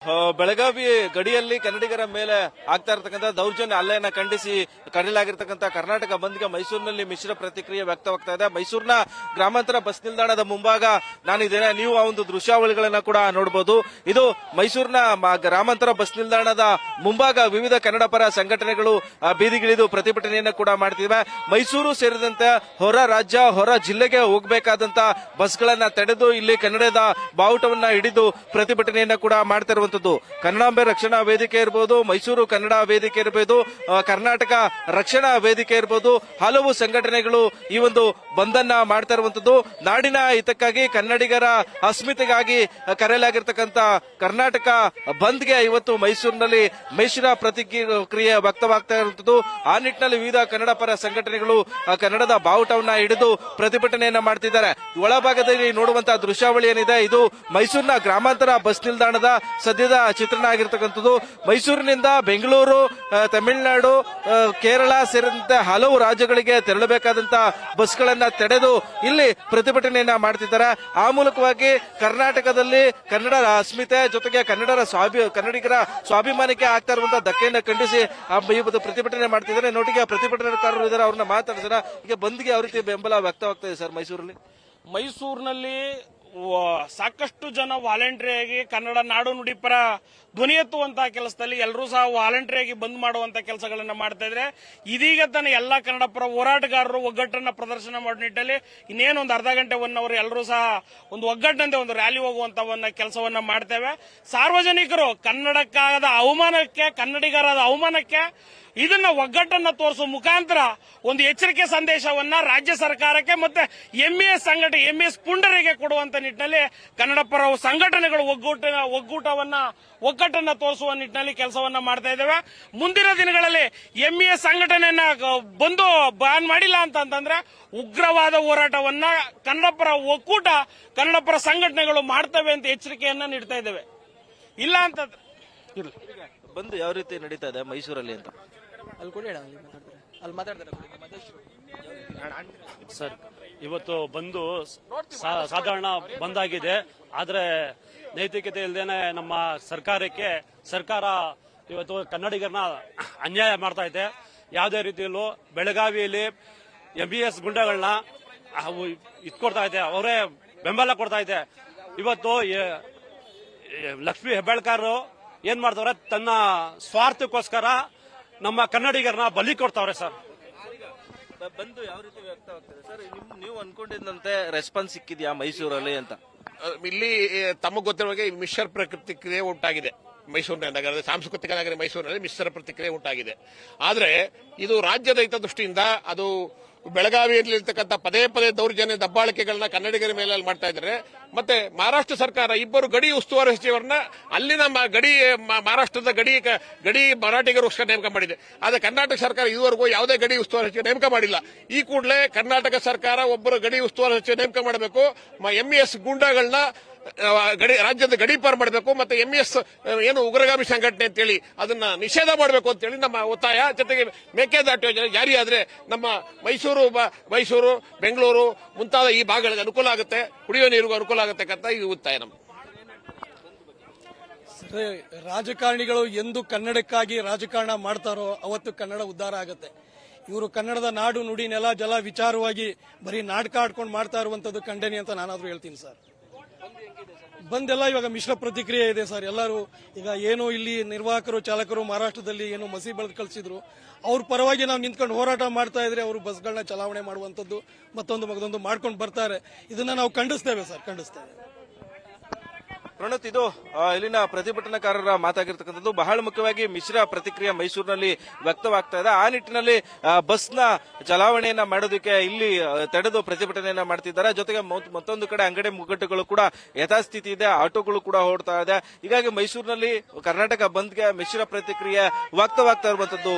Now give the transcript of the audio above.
ಬೆಳಗಾವಿ ಗಡಿಯಲ್ಲಿ ಕನ್ನಡಿಗರ ಮೇಲೆ ಆಗ್ತಾ ಇರತಕ್ಕಂಥ ದೌರ್ಜನ್ಯ ಹಲ್ಲೆಯನ್ನ ಖಂಡಿಸಿ ಕರೆಯಲಾಗಿರ್ತಕ್ಕಂಥ ಕರ್ನಾಟಕ ಬಂದ್ಗೆ ಮೈಸೂರಿನಲ್ಲಿ ಮಿಶ್ರ ಪ್ರತಿಕ್ರಿಯೆ ವ್ಯಕ್ತವಾಗ್ತಾ ಇದೆ. ಮೈಸೂರಿನ ಗ್ರಾಮಾಂತರ ಬಸ್ ನಿಲ್ದಾಣದ ಮುಂಭಾಗ ನಾನಿದ್ದೇನೆ. ನೀವು ಆ ಒಂದು ದೃಶ್ಯಾವಳಿಗಳನ್ನ ಕೂಡ ನೋಡಬಹುದು. ಇದು ಮೈಸೂರಿನ ಗ್ರಾಮಾಂತರ ಬಸ್ ನಿಲ್ದಾಣದ ಮುಂಭಾಗ ವಿವಿಧ ಕನ್ನಡ ಪರ ಸಂಘಟನೆಗಳು ಬೀದಿಗಿಳಿದು ಪ್ರತಿಭಟನೆಯನ್ನ ಕೂಡ ಮಾಡ್ತಿವೆ. ಮೈಸೂರು ಸೇರಿದಂತೆ ಹೊರ ರಾಜ್ಯ ಹೊರ ಜಿಲ್ಲೆಗೆ ಹೋಗಬೇಕಾದಂತ ಬಸ್ಗಳನ್ನ ತಡೆದು ಇಲ್ಲಿ ಕನ್ನಡದ ಬಾವುಟವನ್ನ ಹಿಡಿದು ಪ್ರತಿಭಟನೆಯನ್ನ ಕೂಡ ಮಾಡ್ತಾ ಇರುವಂತದ್ದು. ಕನ್ನಡಾಂಬೆ ರಕ್ಷಣಾ ವೇದಿಕೆ ಇರಬಹುದು, ಮೈಸೂರು ಕನ್ನಡ ವೇದಿಕೆ ಇರಬಹುದು, ಕರ್ನಾಟಕ ರಕ್ಷಣಾ ವೇದಿಕೆ ಇರಬಹುದು, ಹಲವು ಸಂಘಟನೆಗಳು ಈ ಒಂದು ಬಂದನ್ನ ಮಾಡ್ತಾ ಇರುವಂತದ್ದು. ನಾಡಿನ ಹಿತಕ್ಕಾಗಿ ಕನ್ನಡಿಗರ ಅಸ್ಮಿತೆಗಾಗಿ ಕರೆಯಲಾಗಿರ್ತಕ್ಕಂಥ ಕರ್ನಾಟಕ ಬಂದ್ಗೆ ಇವತ್ತು ಮೈಸೂರಿನಲ್ಲಿ ಮಿಶ್ರ ಪ್ರತಿಕ್ರಿಯೆ ವ್ಯಕ್ತವಾಗ್ತಾ ಇರುವಂತದ್ದು. ಆ ನಿಟ್ಟಿನಲ್ಲಿ ವಿವಿಧ ಕನ್ನಡ ಪರ ಸಂಘಟನೆಗಳು ಕನ್ನಡದ ಬಾವುಟವನ್ನ ಹಿಡಿದು ಪ್ರತಿಭಟನೆಯನ್ನ ಮಾಡ್ತಿದ್ದಾರೆ. ಒಳಭಾಗದಲ್ಲಿ ನೋಡುವಂತಹ ದೃಶ್ಯಾವಳಿ ಏನಿದೆ ಇದು ಮೈಸೂರಿನ ಗ್ರಾಮಾಂತರ ಬಸ್ ನಿಲ್ದಾಣದ ಸದ್ಯದ ಚಿತ್ರಣ ಆಗಿರ್ತಕ್ಕಂಥದ್ದು. ಮೈಸೂರಿನಿಂದ ಬೆಂಗಳೂರು, ತಮಿಳುನಾಡು, ಕೇರಳ ಸೇರಿದಂತೆ ಹಲವು ರಾಜ್ಯಗಳಿಗೆ ತೆರಳಬೇಕಾದಂತಹ ಬಸ್ಗಳನ್ನ ತಡೆದು ಇಲ್ಲಿ ಪ್ರತಿಭಟನೆಯನ್ನ ಮಾಡ್ತಿದ್ದಾರೆ. ಆ ಮೂಲಕವಾಗಿ ಕರ್ನಾಟಕದಲ್ಲಿ ಕನ್ನಡರ ಅಸ್ಮಿತೆ ಜೊತೆಗೆ ಕನ್ನಡಿಗರ ಸ್ವಾಭಿಮಾನಕ್ಕೆ ಆಗ್ತಾ ಇರುವಂತಹ ಧಕ್ಕೆಯನ್ನ ಖಂಡಿಸಿ ಪ್ರತಿಭಟನೆ ಮಾಡ್ತಿದ್ದಾರೆ. ನೋಟಿಗೆ ಪ್ರತಿಭಟನಾಕಾರರು ಇದ್ದಾರೆ, ಅವ್ರನ್ನ ಮಾತಾಡಿದಾರೆ. ಈಗ ಬಂದ್ಗೆ ಯಾವ ರೀತಿ ಬೆಂಬಲ ವ್ಯಕ್ತವಾಗ್ತಾ ಇದೆ ಸರ್ ಮೈಸೂರಿನಲ್ಲಿ ಸಾಕಷ್ಟು ಜನ ವಾಲಂಟರಿಯಾಗಿ ಕನ್ನಡ ನಾಡು ನುಡಿ ಪರ ಧ್ವನಿ ಎತ್ತುವಂತಹ ಕೆಲಸದಲ್ಲಿ ಎಲ್ಲರೂ ಸಹ ವಾಲಂಟರಿಯಾಗಿ ಬಂದ್ ಮಾಡುವಂತ ಕೆಲಸಗಳನ್ನ ಮಾಡ್ತಾ ಇದ್ರೆ, ಇದೀಗ ತಾನೇ ಎಲ್ಲಾ ಕನ್ನಡ ಪರ ಹೋರಾಟಗಾರರು ಒಗ್ಗಟ್ಟನ್ನ ಪ್ರದರ್ಶನ ಮಾಡೋ ನಿಟ್ಟಲ್ಲಿ ಇನ್ನೇನೊಂದು ಅರ್ಧ ಗಂಟೆ 1 ಅವರ್ ಎಲ್ಲರೂ ಸಹ ಒಂದು ಒಗ್ಗಟ್ಟಂತೆ ಒಂದು ರ್ಯಾಲಿ ಹೋಗುವಂತ ಕೆಲಸವನ್ನ ಮಾಡ್ತೇವೆ. ಸಾರ್ವಜನಿಕರು ಕನ್ನಡಕ್ಕಾದ ಅವಮಾನಕ್ಕೆ, ಕನ್ನಡಿಗರಾದ ಅವಮಾನಕ್ಕೆ ಇದನ್ನ ಒಗ್ಗಟ್ಟನ್ನ ತೋರಿಸುವ ಮುಖಾಂತರ ಒಂದು ಎಚ್ಚರಿಕೆ ಸಂದೇಶವನ್ನ ರಾಜ್ಯ ಸರ್ಕಾರಕ್ಕೆ ಮತ್ತೆ ಎಂಇಎಸ್ ಪುಂಡರಿಗೆ ಕೊಡುವಂತ ನಿಟ್ಟಿನಲ್ಲಿ ಕನ್ನಡ ಪರ ಸಂಘಟನೆಗಳು ಒಗ್ಗಟ್ಟನ್ನ ತೋರಿಸುವ ನಿಟ್ಟಿನಲ್ಲಿ ಕೆಲಸವನ್ನ ಮಾಡ್ತಾ ಇದ್ದೇವೆ. ಮುಂದಿನ ದಿನಗಳಲ್ಲಿ ಎಂಇಎಸ್ ಸಂಘಟನೆಯನ್ನ ಬಂದು ಬ್ಯಾನ್ ಮಾಡಿಲ್ಲ ಅಂತಂದ್ರೆ ಉಗ್ರವಾದ ಹೋರಾಟವನ್ನ ಕನ್ನಡ ಪರ ಒಕ್ಕೂಟ, ಕನ್ನಡ ಪರ ಸಂಘಟನೆಗಳು ಮಾಡ್ತವೆ ಅಂತ ಎಚ್ಚರಿಕೆಯನ್ನ ನೀಡ್ತಾ ಇದ್ದೇವೆ. ಇಲ್ಲ ಅಂತ ಬಂದು ಯಾವ ರೀತಿ ನಡೀತಾ ಇದೆ ಮೈಸೂರಲ್ಲಿ ಅಂತ ಸರ್, ಇವತ್ತು ಬಂದು ಸಾಧಾರಣ ಬಂದಾಗಿದೆ. ಆದ್ರೆ ನೈತಿಕತೆ ಇಲ್ಲದೇನೆ ನಮ್ಮ ಸರ್ಕಾರ ಇವತ್ತು ಕನ್ನಡಿಗರನ್ನ ಅನ್ಯಾಯ ಮಾಡ್ತಾ ಇದೆ. ಯಾವುದೇ ರೀತಿಯಲ್ಲೂ ಬೆಳಗಾವಿಯಲ್ಲಿ ಎಂಇಎಸ್ ಗುಂಡಗಳನ್ನ ಇಟ್ಕೊಡ್ತಾ ಇದೆ, ಅವರೇ ಬೆಂಬಲ ಕೊಡ್ತಾ ಇದೆ. ಇವತ್ತು ಲಕ್ಷ್ಮೀ ಹೆಬ್ಬಾಳ್ಕರ್ ಏನ್ ಮಾಡ್ತಾವ್ರೆ, ತನ್ನ ಸ್ವಾರ್ಥಕ್ಕೋಸ್ಕರ ನಮ್ಮ ಕನ್ನಡಿಗರನ್ನ ಬಲಿ ಕೊಡ್ತಾವ್ರೆ ಸರ್. ಬಂದು ಯಾವ ರೀತಿ ವ್ಯಕ್ತವಾಗ್ತದೆ ಸರ್? ನೀವು ಅನ್ಕೊಂಡಿದ್ದಂತೆ ರೆಸ್ಪಾನ್ಸ್ ಸಿಕ್ಕಿದ್ಯಾ ಮೈಸೂರಲ್ಲಿ ಅಂತ? ಇಲ್ಲಿ ತಮಗೆ ಗೊತ್ತಿರುವಾಗೆ ಮಿಶ್ರ ಪ್ರತಿಕ್ರಿಯೆ ಉಂಟಾಗಿದೆ. ಮೈಸೂರಿನ ನಗರದ ಸಾಂಸ್ಕೃತಿಕ ನಗರ ಮೈಸೂರಿನಲ್ಲಿ ಮಿಶ್ರ ಪ್ರತಿಕ್ರಿಯೆ ಉಂಟಾಗಿದೆ. ಆದರೆ ಇದು ರಾಜ್ಯದ ಹಿತದೃಷ್ಟಿಯಿಂದ ಅದು ಬೆಳಗಾವಿಯಲ್ಲಿರ್ತಕ್ಕಂಥ ಪದೇ ದೌರ್ಜನ್ಯ ದಬ್ಬಾಳಿಕೆಗಳನ್ನ ಕನ್ನಡಿಗರ ಮೇಲೆ ಮಾಡ್ತಾ ಇದ್ದಾರೆ. ಮತ್ತೆ ಮಹಾರಾಷ್ಟ್ರ ಸರ್ಕಾರ ಇಬ್ಬರು ಗಡಿ ಉಸ್ತುವಾರಿ ಸಚಿವರನ್ನ ಅಲ್ಲಿನ ಮಹಾರಾಷ್ಟ್ರದ ಗಡಿ ಮರಾಠಿಗರಿಗೋಸ್ಕರ ನೇಮಕ ಮಾಡಿದೆ. ಆದರೆ ಕರ್ನಾಟಕ ಸರ್ಕಾರ ಇದುವರೆಗೂ ಯಾವುದೇ ಗಡಿ ಉಸ್ತುವಾರಿ ಸಚಿವ ನೇಮಕ ಮಾಡಿಲ್ಲ. ಈ ಕೂಡಲೇ ಕರ್ನಾಟಕ ಸರ್ಕಾರ ಒಬ್ಬರು ಗಡಿ ಉಸ್ತುವಾರಿ ಸಚಿವ ನೇಮಕ ಮಾಡಬೇಕು. ಎಂಇಎಸ್ ಗೂಂಡಾಗಳನ್ನ ರಾಜ್ಯದ ಗಡಿ ಪಾರು ಮಾಡಬೇಕು. ಮತ್ತೆ ಎಂಇಎಸ್ ಏನು ಉಗ್ರಗಾಮಿ ಸಂಘಟನೆ ಅಂತೇಳಿ ಅದನ್ನ ನಿಷೇಧ ಮಾಡಬೇಕು ಅಂತೇಳಿ ನಮ್ಮ ಒತ್ತಾಯ. ಜೊತೆಗೆ ಮೇಕೆದಾಟು ಯೋಜನೆ ಜಾರಿಯಾದ್ರೆ ನಮ್ಮ ಮೈಸೂರು, ಬೆಂಗಳೂರು ಮುಂತಾದ ಈ ಭಾಗಗಳಿಗೆ ಅನುಕೂಲ ಆಗುತ್ತೆ, ಕುಡಿಯುವ ನೀರಿಗೂ ಅನುಕೂಲ ಆಗುತ್ತೆ ಅಂತ ಈ ಒತ್ತಾಯ ನಮ್ಮ. ರಾಜಕಾರಣಿಗಳು ಎಂದು ಕನ್ನಡಕ್ಕಾಗಿ ರಾಜಕಾರಣ ಮಾಡ್ತಾರೋ ಅವತ್ತು ಕನ್ನಡ ಉದ್ಧಾರ ಆಗುತ್ತೆ. ಇವರು ಕನ್ನಡದ ನಾಡು ನುಡಿ ನೆಲ ಜಲ ವಿಚಾರವಾಗಿ ಬರೀ ನಾಟಕ ಆಡ್ಕೊಂಡು ಮಾಡ್ತಾ ಇರುವಂತದ್ದು ಖಂಡನೆ ಅಂತ ನಾನಾದ್ರೂ ಹೇಳ್ತೀನಿ ಸರ್. ಬಂದೆಲ್ಲ ಇವಾಗ ಮಿಶ್ರ ಪ್ರತಿಕ್ರಿಯೆ ಇದೆ ಸರ್. ಎಲ್ಲರೂ ಈಗ ಏನು ಇಲ್ಲಿ ನಿರ್ವಾಹಕರು ಚಾಲಕರು ಮಹಾರಾಷ್ಟ್ರದಲ್ಲಿ ಏನು ಮಸಿ ಬೆಳೆದು ಕಳಿಸಿದ್ರು, ಅವ್ರ ಪರವಾಗಿ ನಾವು ನಿಂತ್ಕೊಂಡು ಹೋರಾಟ ಮಾಡ್ತಾ ಇದ್ರೆ ಅವರು ಬಸ್ಗಳನ್ನ ಚಲಾವಣೆ ಮಾಡುವಂತದ್ದು ಮತ್ತೊಂದು ಮಾಡ್ಕೊಂಡು ಬರ್ತಾರೆ. ಇದನ್ನ ನಾವು ಖಂಡಿಸ್ತೇವೆ ಸರ್, ಖಂಡಿಸ್ತೇವೆ. ಪ್ರಣತ್, ಇದು ಇಲ್ಲಿನ ಪ್ರತಿಭಟನಾಕಾರರ ಮಾತಾಗಿರ್ತಕ್ಕಂಥದ್ದು. ಬಹಳ ಮುಖ್ಯವಾಗಿ ಮಿಶ್ರ ಪ್ರತಿಕ್ರಿಯೆ ಮೈಸೂರಿನಲ್ಲಿ ವ್ಯಕ್ತವಾಗ್ತಾ ಇದೆ. ಆ ನಿಟ್ಟಿನಲ್ಲಿ ಬಸ್ನ ಚಲಾವಣೆಯನ್ನ ಮಾಡೋದಕ್ಕೆ ಇಲ್ಲಿ ತಡೆದು ಪ್ರತಿಭಟನೆಯನ್ನ ಮಾಡ್ತಿದ್ದಾರೆ. ಜೊತೆಗೆ ಮತ್ತೊಂದು ಕಡೆ ಅಂಗಡಿ ಮುಗ್ಗಟ್ಟುಗಳು ಕೂಡ ಯಥಾಸ್ಥಿತಿ ಇದೆ, ಆಟೋಗಳು ಕೂಡ ಓಡ್ತಾ ಇದೆ. ಹೀಗಾಗಿ ಮೈಸೂರಿನಲ್ಲಿ ಕರ್ನಾಟಕ ಬಂದ್ಗೆ ಮಿಶ್ರ ಪ್ರತಿಕ್ರಿಯೆ ವ್ಯಕ್ತವಾಗ್ತಾ ಇರುವಂತದ್ದು.